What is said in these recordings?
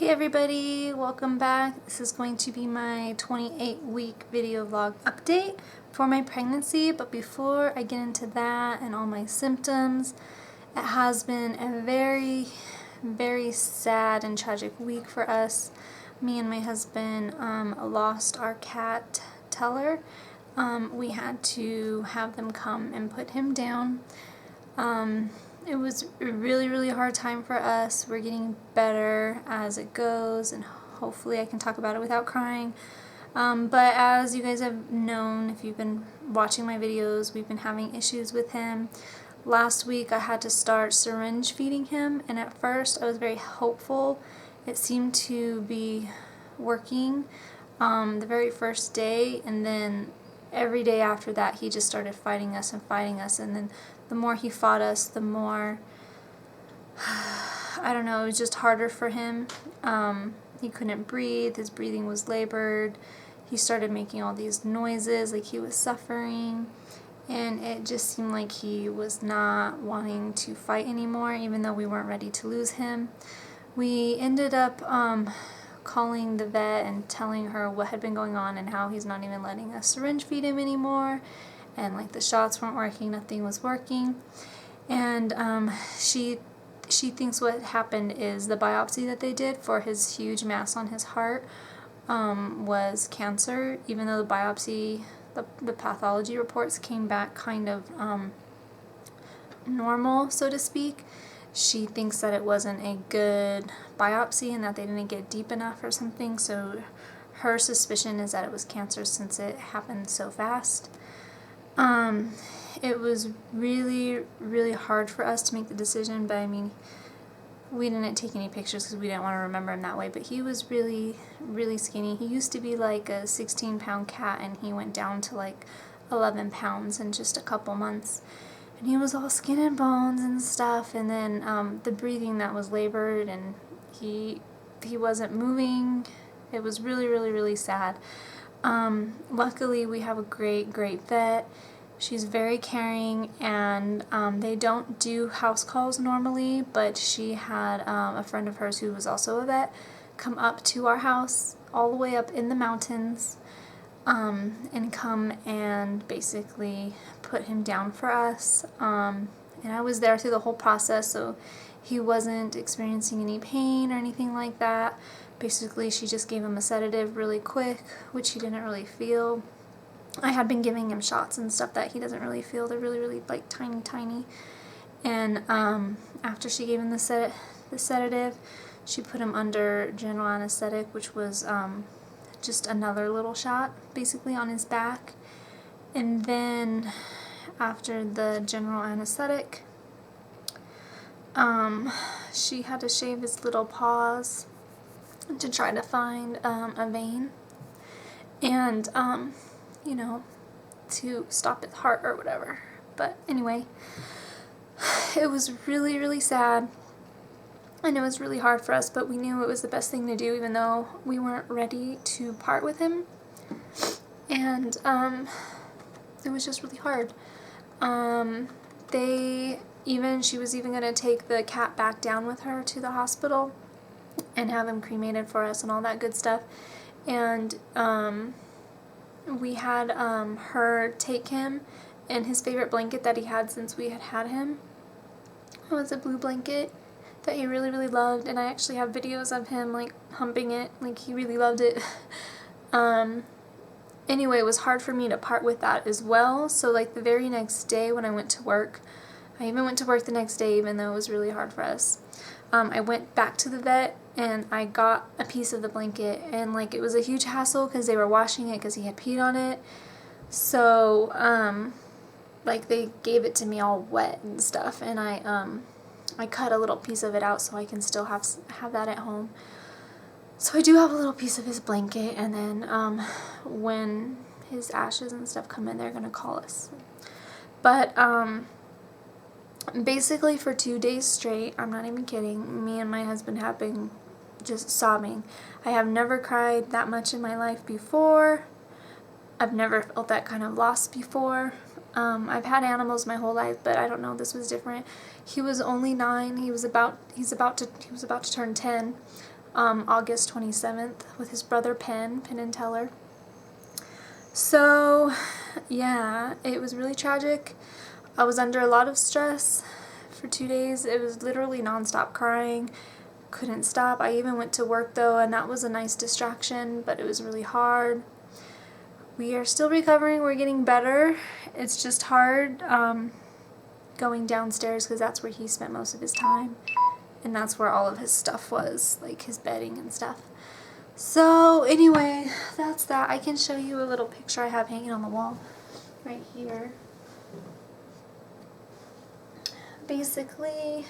Hey everybody, welcome back. This is going to be my 28-week video vlog update for my pregnancy, but before I get into that and all my symptoms, it has been a very sad and tragic week for us. Me and my husband lost our cat Teller. We had to have them come and put him down. It was a really hard time for us. We're getting better as it goes, and hopefully I can talk about it without crying. But as you guys have known, if you've been watching my videos, we've been having issues with him. Last week I had to start syringe feeding him, and at first I was very hopeful. It seemed to be working the very first day, and then every day after that he just started fighting us, and then the more he fought us, the more, I don't know, it was just harder for him. He couldn't breathe, his breathing was labored, he started making all these noises like he was suffering, and it just seemed like he was not wanting to fight anymore, even though we weren't ready to lose him. We ended up calling the vet and telling her what had been going on and how he's not even letting us syringe feed him anymore, and like the shots weren't working, nothing was working. And she thinks what happened is the biopsy that they did for his huge mass on his heart was cancer, even though the biopsy, the pathology reports came back kind of normal, so to speak. She thinks that it wasn't a good biopsy and that they didn't get deep enough or something, so her suspicion is that it was cancer since it happened so fast. It was really hard for us to make the decision, but I mean, we didn't take any pictures because we didn't want to remember him that way, but he was really skinny. He used to be like a 16-pound cat, and he went down to like 11 pounds in just a couple months. And he was all skin and bones and stuff, and then the breathing that was labored, and he wasn't moving. It was really sad. Luckily we have a great vet. She's very caring, and they don't do house calls normally, but she had a friend of hers who was also a vet come up to our house all the way up in the mountains and come and basically put him down for us. And I was there through the whole process, so he wasn't experiencing any pain or anything like that. Basically, she just gave him a sedative really quick, which he didn't really feel. I had been giving him shots and stuff that he doesn't really feel. They're really like tiny. And after she gave him the sedative, she put him under general anesthetic, which was just another little shot basically on his back. And then after the general anesthetic, she had to shave his little paws to try to find a vein, and you know, to stop his heart or whatever. But anyway, it was really sad, and it was really hard for us, but we knew it was the best thing to do, even though we weren't ready to part with him. And it was just really hard. She was even going to take the cat back down with her to the hospital and have him cremated for us and all that good stuff. And we had her take him, and his favorite blanket that he had since we had him was a blue blanket that he really loved, and I actually have videos of him like humping it, like he really loved it. Anyway, it was hard for me to part with that as well, so like the very next day when I went to work, I even went to work the next day even though it was really hard for us. I went back to the vet and I got a piece of the blanket, and like it was a huge hassle because they were washing it because he had peed on it. So like they gave it to me all wet and stuff, and I cut a little piece of it out so I can still have that at home. So I do have a little piece of his blanket, and then when his ashes and stuff come in, they're gonna call us. But basically for 2 days straight, I'm not even kidding, me and my husband have been just sobbing. I have never cried that much in my life before. I've never felt that kind of loss before. I've had animals my whole life, but I don't know, this was different. He was only 9. He was about to turn 10. August 27th with his brother Penn and Teller. So yeah, it was really tragic. I was under a lot of stress for 2 days. It was literally nonstop crying. Couldn't stop. I even went to work though, and that was a nice distraction, but it was really hard. We are still recovering. We're getting better. It's just hard going downstairs because that's where he spent most of his time, and that's where all of his stuff was, like his bedding and stuff. So anyway, that's that. I can show you a little picture I have hanging on the wall right here. Basically,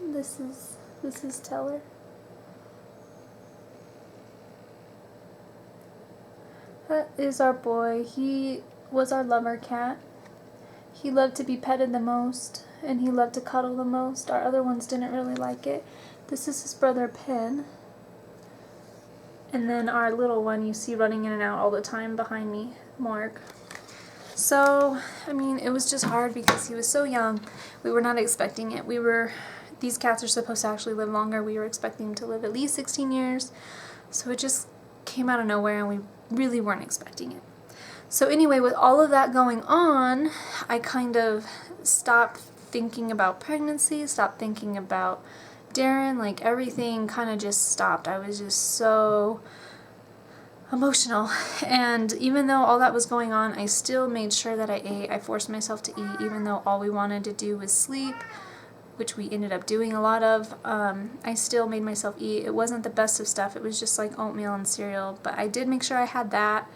this is Teller. That is our boy. He was our lover cat. He loved to be petted the most, and he loved to cuddle the most. Our other ones didn't really like it. This is his brother Penn. And then our little one you see running in and out all the time behind me, Morg. So, I mean, it was just hard because he was so young. We were not expecting it. These cats are supposed to actually live longer. We were expecting them to live at least 16 years. So it just came out of nowhere, and we really weren't expecting it. So anyway, with all of that going on, I kind of stopped thinking about pregnancy, stopped thinking about Darren, like everything kind of just stopped. I was just so emotional, and even though all that was going on, I still made sure that I ate. I forced myself to eat, even though all we wanted to do was sleep, which we ended up doing a lot of. I still made myself eat. It wasn't the best of stuff. It was just like oatmeal and cereal, but I did make sure I had that.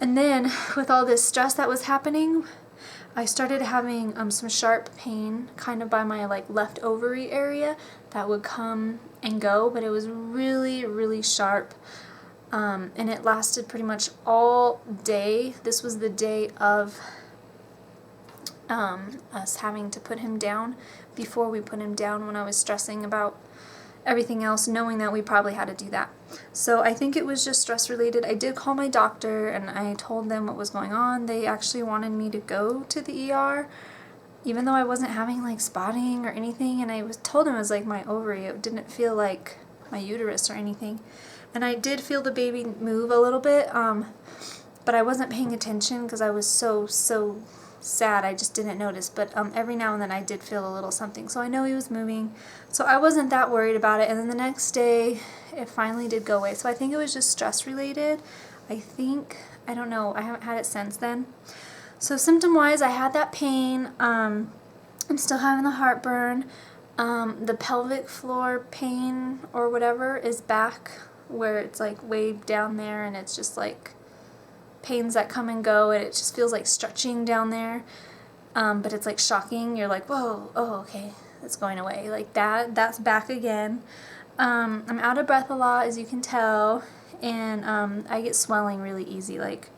And then with all this stress that was happening, I started having some sharp pain kind of by my like left ovary area that would come and go, but it was really, really sharp. And it lasted pretty much all day. This was the day of us having to put him down. Before we put him down, when I was stressing about everything else, knowing that we probably had to do that. So I think it was just stress related. I did call my doctor and I told them what was going on. They actually wanted me to go to the ER, even though I wasn't having like spotting or anything. And I told them it was like my ovary. It didn't feel like my uterus or anything. And I did feel the baby move a little bit, but I wasn't paying attention because I was so sad. I just didn't notice. But every now and then I did feel a little something. So I know he was moving. So I wasn't that worried about it. And then the next day, it finally did go away. So I think it was just stress related. I don't know. I haven't had it since then. So symptom-wise, I had that pain. I'm still having the heartburn. The pelvic floor pain or whatever is back, where it's like way down there, and it's just like pains that come and go, and it just feels like stretching down there, but it's like shocking. You're like, whoa, oh, okay, it's going away. Like that's back again. I'm out of breath a lot, as you can tell, and I get swelling really easy. Like,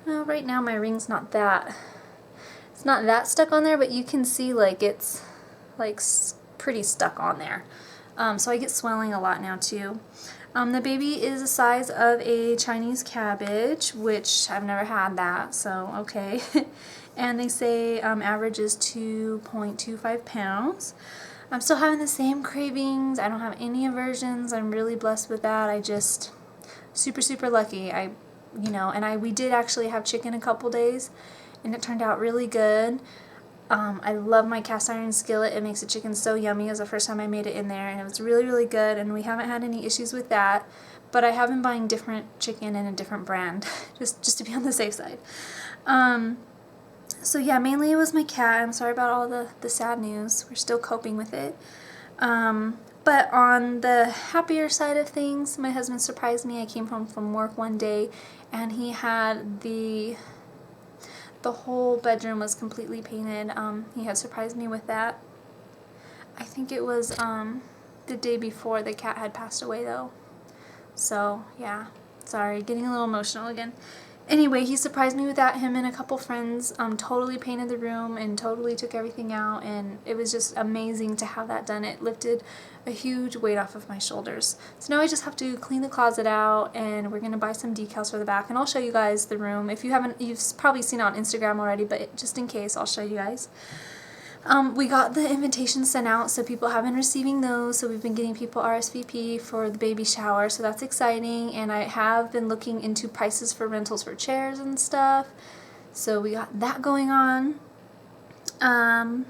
well, right now my ring's not that stuck on there, but you can see like it's like pretty stuck on there. So I get swelling a lot now too. The baby is the size of a Chinese cabbage, which I've never had that, so okay. And they say average is 2.25 pounds. I'm still having the same cravings. I don't have any aversions. I'm really blessed with that. I just super lucky. We did actually have chicken a couple days, and it turned out really good. I love my cast iron skillet. It makes the chicken so yummy. It was the first time I made it in there, and it was really good, and we haven't had any issues with that. But I have been buying different chicken in a different brand, just to be on the safe side. So yeah, mainly it was my cat. I'm sorry about all the sad news. We're still coping with it. But on the happier side of things, my husband surprised me. I came home from work one day, and he had the whole bedroom was completely painted. He had surprised me with that. I think it was the day before the cat had passed away though. So yeah, sorry, getting a little emotional again. Anyway, he surprised me with that. Him and a couple friends totally painted the room and totally took everything out, and it was just amazing to have that done. It lifted a huge weight off of my shoulders. So now I just have to clean the closet out, and we're gonna buy some decals for the back, and I'll show you guys the room. If you haven't, you've probably seen it on Instagram already, but just in case, I'll show you guys. We got the invitations sent out, so people have been receiving those. So we've been getting people RSVP for the baby shower, so that's exciting. And I have been looking into prices for rentals for chairs and stuff. So we got that going on. And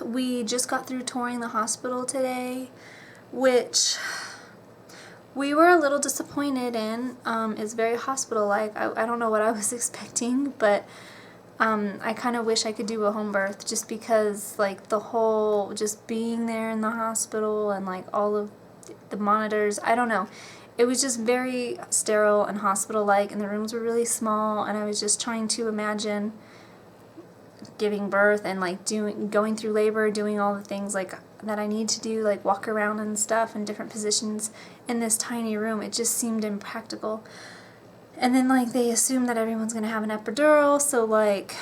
we just got through touring the hospital today, which we were a little disappointed in. It's very hospital-like. I don't know what I was expecting, but I kind of wish I could do a home birth, just because like the whole just being there in the hospital and like all of the monitors, I don't know. It was just very sterile and hospital-like, and the rooms were really small, and I was just trying to imagine giving birth and like going through labor, doing all the things like that I need to do, like walk around and stuff in different positions in this tiny room. It just seemed impractical. And then like they assume that everyone's gonna have an epidural, so like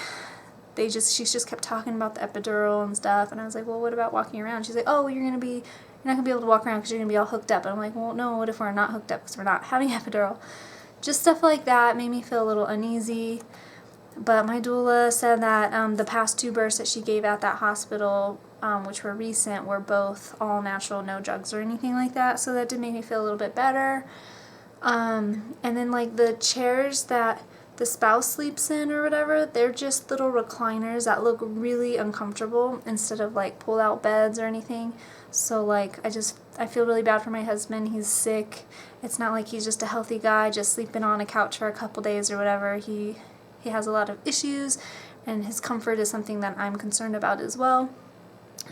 she's just kept talking about the epidural and stuff, and I was like, well, what about walking around? She's like, oh, well, you're not gonna be able to walk around because you're gonna be all hooked up. And I'm like, well, no, what if we're not hooked up because we're not having epidural? Just stuff like that made me feel a little uneasy. But my doula said that the past 2 births that she gave at that hospital, which were recent, were both all natural, no drugs or anything like that. So that did make me feel a little bit better. And then like the chairs that the spouse sleeps in or whatever, they're just little recliners that look really uncomfortable instead of like pull out beds or anything. So like I feel really bad for my husband. He's sick. It's not like he's just a healthy guy just sleeping on a couch for a couple days or whatever. He has a lot of issues, and his comfort is something that I'm concerned about as well.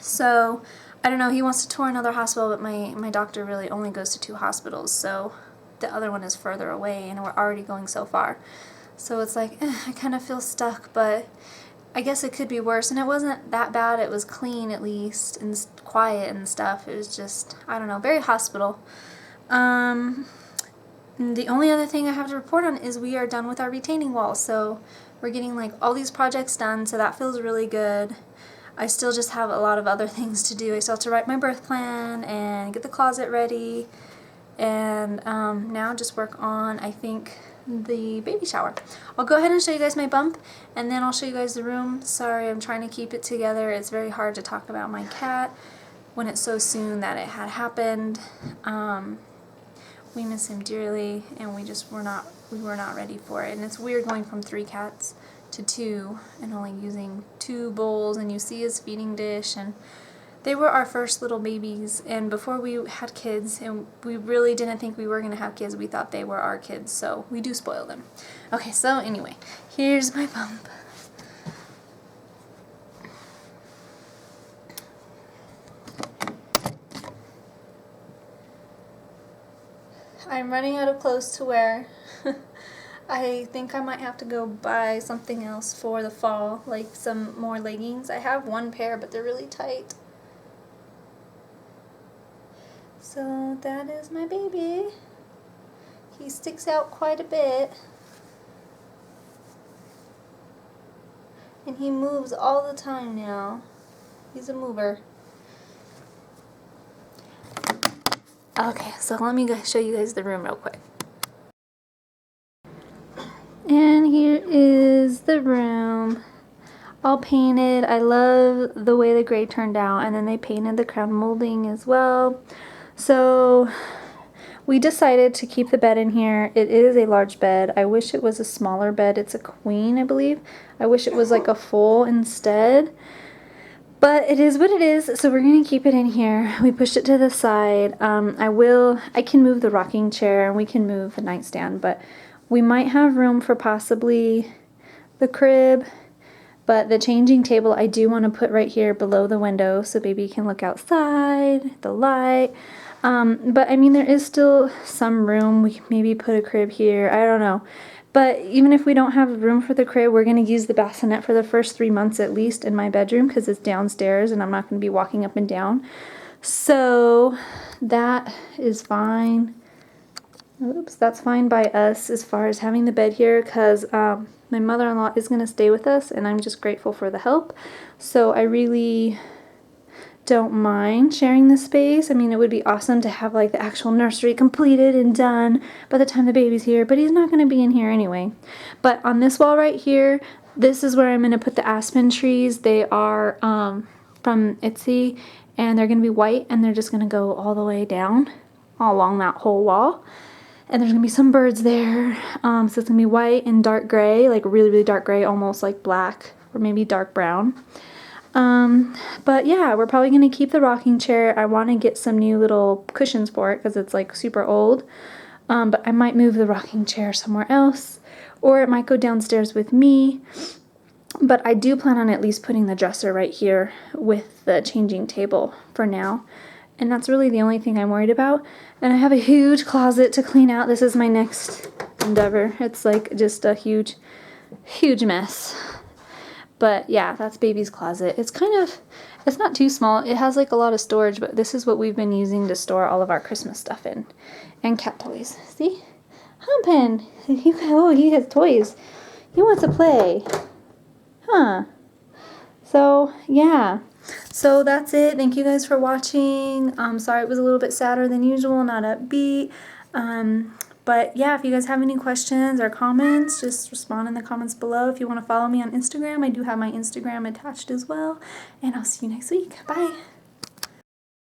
So, I don't know, he wants to tour another hospital, but my doctor really only goes to 2 hospitals, so the other one is further away, and we're already going so far. So it's like, I kind of feel stuck, but I guess it could be worse, and it wasn't that bad. It was clean at least, and quiet and stuff. It was just, I don't know, very hospital. The only other thing I have to report on is we are done with our retaining wall, so we're getting like all these projects done, so that feels really good. I still just have a lot of other things to do. I still have to write my birth plan and get the closet ready, and now just work on, I think, the baby shower. I'll go ahead and show you guys my bump, and then I'll show you guys the room. Sorry, I'm trying to keep it together. It's very hard to talk about my cat when it's so soon that it had happened. We miss him dearly, and we were not ready for it. And it's weird going from 3 cats to 2 and only using 2 bowls, and you see his feeding dish, and they were our first little babies, and before we had kids, and we really didn't think we were going to have kids, we thought they were our kids, so we do spoil them. Okay, so anyway, here's my bump. I'm running out of clothes to wear. I think I might have to go buy something else for the fall, like some more leggings. I have 1 pair, but they're really tight. So that is my baby. He sticks out quite a bit. And he moves all the time now. He's a mover. Okay, so let me show you guys the room real quick. And here is the room, all painted. I love the way the gray turned out, and then they painted the crown molding as well. So we decided to keep the bed in here. It is a large bed. I wish it was a smaller bed. It's a queen, I believe. I wish it was like a full instead. But it is what it is, so we're going to keep it in here. We pushed it to the side. I can move the rocking chair, and we can move the nightstand, but we might have room for possibly the crib. But the changing table I do want to put right here below the window so baby can look outside, the light. But I mean, there is still some room. We can maybe put a crib here. I don't know. But even if we don't have room for the crib, we're going to use the bassinet for the first 3 months at least in my bedroom because it's downstairs and I'm not going to be walking up and down. So that is fine. Oops, that's fine by us as far as having the bed here because my mother-in-law is going to stay with us and I'm just grateful for the help. So I really don't mind sharing the space. I mean, it would be awesome to have like the actual nursery completed and done by the time the baby's here, but he's not going to be in here anyway. But on this wall right here, This is where I'm going to put the aspen trees. They are from Etsy, and they're going to be white, and they're just going to go all the way down, all along that whole wall. And there's going to be some birds there. So it's going to be white and dark gray, like really, really dark gray, almost like black, or maybe dark brown. But yeah, we're probably going to keep the rocking chair. I want to get some new little cushions for it because it's like super old. But I might move the rocking chair somewhere else, or it might go downstairs with me. But I do plan on at least putting the dresser right here with the changing table for now. And that's really the only thing I'm worried about. And I have a huge closet to clean out. This is my next endeavor. It's like just a huge, huge mess. But yeah, that's baby's closet. It's not too small. It has like a lot of storage, but this is what we've been using to store all of our Christmas stuff in. And cat toys. See? Humpin'. Oh, he has toys. He wants to play. Huh. So, yeah. So that's it. Thank you guys for watching. Sorry it was a little bit sadder than usual, not upbeat. But yeah, if you guys have any questions or comments, just respond in the comments below. If you want to follow me on Instagram, I do have my Instagram attached as well. And I'll see you next week. Bye.